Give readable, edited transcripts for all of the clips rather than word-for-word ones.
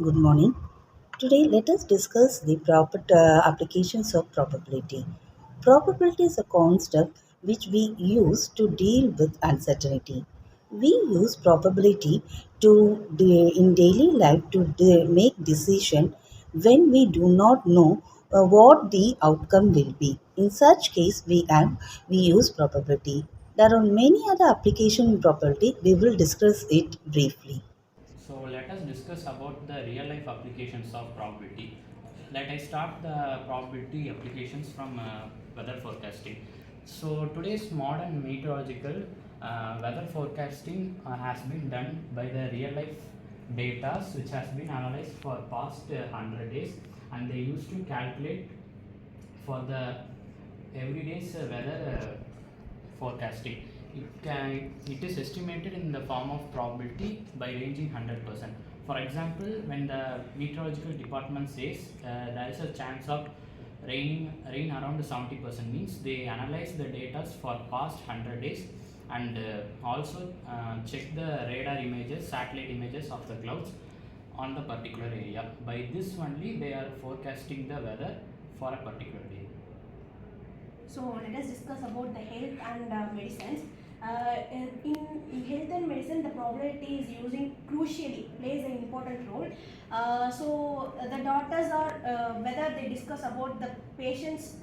Good morning. Today, let us discuss the proper applications of probability. Probability is a concept which we use to deal with uncertainty. We use probability in daily life to make decision when we do not know what the outcome will be. In such case, we use probability. There are many other applications in probability. We will discuss it briefly. So let us discuss about the real life applications of probability. Let I start the probability applications from weather forecasting. So today's modern meteorological weather forecasting has been done by the real life data which has been analyzed for past 100 days, and they used to calculate for the everyday's weather forecasting. It is estimated in the form of probability by ranging 100%. For example, when the meteorological department says there is a chance of rain around 70%, means they analyze the data for past 100 days, and also check the radar images, satellite images of the clouds on the particular area. By this only they are forecasting the weather for a particular day. So let us discuss about the health and medicines. In health and medicine, the probability is using crucially plays an important role. The doctors are whether they discuss about the patient's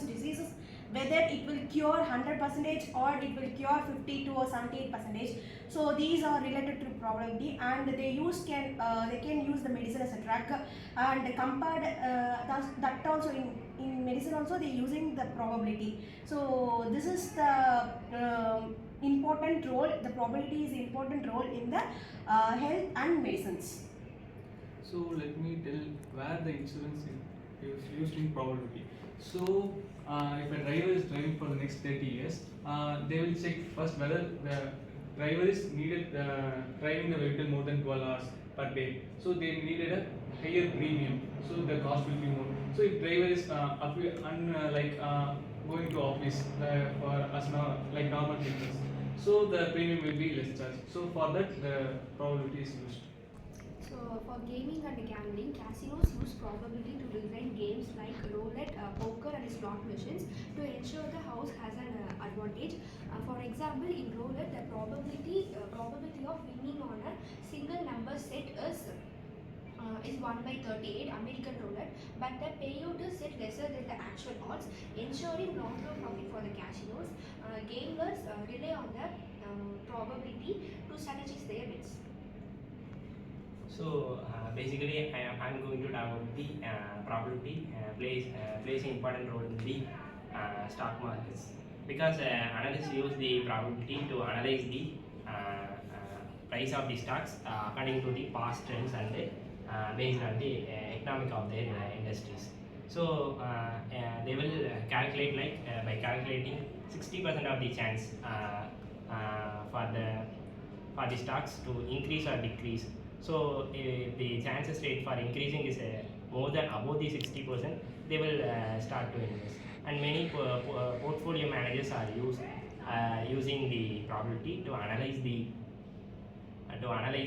diseases, whether it will cure 100% or it will cure 52 or 78%. So these are related to probability, and they can use the medicine as a drug and compared that also in medicine also they using the probability. So this is the important role. The probability is important role in the health and medicines. So let me tell where the insurance is used in probability. So if a driver is driving for the next 30 years, they will check first whether the driver is needed driving the vehicle more than 12 hours per day. So they needed a higher premium. So the cost will be more. So if driver is going to office for us now like normal people, so the premium will be less charge. So for that the probability is used. So, for gaming and gambling, casinos use probability to design games like roulette, poker, and slot machines to ensure the house has an advantage. For example, in roulette, the probability of winning on a single number set is 1 by 38 American roulette, but the payout is set lesser than the actual odds, ensuring long-term profit for the casinos. Gamblers rely on the probability to strategize their bets. So basically, I'm going to talk about the probability plays an important role in the stock markets, because analysts use the probability to analyze the price of the stocks according to the past trends and based on the economic of their industries. So they will calculate by calculating 60% of the chance for the stocks to increase or decrease. So the chances rate for increasing is more than above the 60%, they will start to invest. And many portfolio managers are using the probability to analyze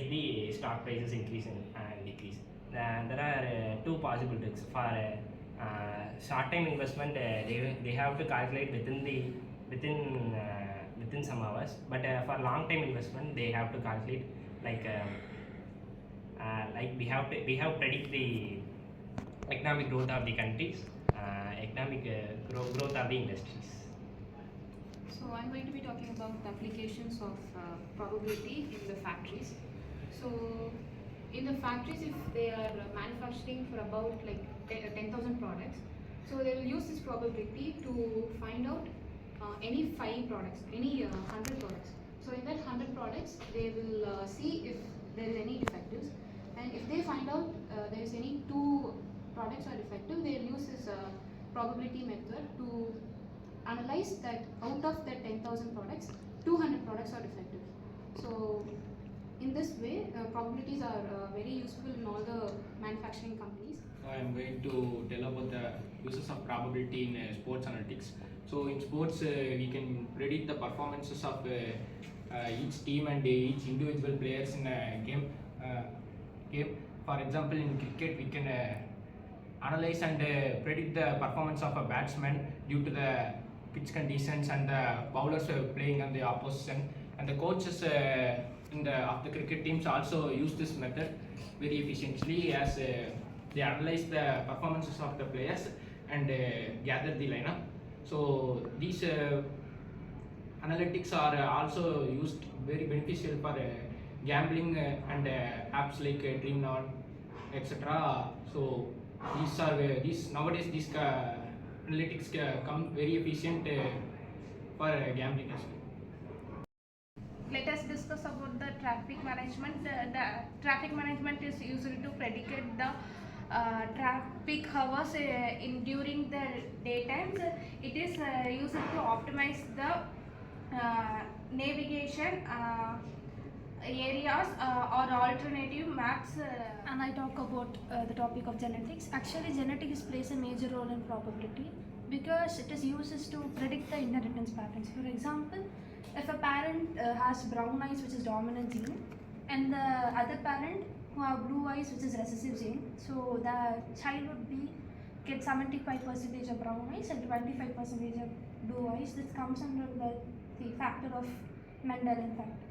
the stock prices increase and decrease. There are two possibilities for short time investment. They have to calculate within some hours, but for long time investment they have to calculate like we have predict the economic growth of the countries, economic growth of the industries. So I'm going to be talking about the applications of probability in the factories. So in the factories, if they are manufacturing for about like 10,000 products, so they will use this probability to find out any 5 products, any 100 products. So in that 100 products, they will see if there is any defectives, and if they find out there is any 2 products are defective, they will use this probability method to analyze that out of the 10,000 products, 200 products are defective. So in this way, probabilities are very useful in all the manufacturing companies. I am going to tell about the uses of probability in sports analytics. So in sports, we can predict the performances of each team and each individual players in a game. game. For example, in cricket, we can analyze and predict the performance of a batsman due to the pitch conditions and the bowlers playing on the opposition. And the coaches in the of the cricket teams also use this method very efficiently as they analyze the performances of the players and gather the lineup. So these analytics are also used very beneficial for gambling and apps like DreamNow, etc. So these nowadays these analytics come very efficient for gambling as well. Let us discuss about the traffic management. The traffic management is used to predict the traffic hours in during the daytimes. It is used to optimize the navigation areas or alternative maps. And I talk about the topic of genetics. Actually, genetics plays a major role in probability because it is used to predict the inheritance patterns. For example, if a parent has brown eyes, which is dominant gene, and the other parent who have blue eyes, which is recessive gene, so the child would be get 75% of brown eyes and 25% of blue eyes. This comes under the factor of Mendelian factor.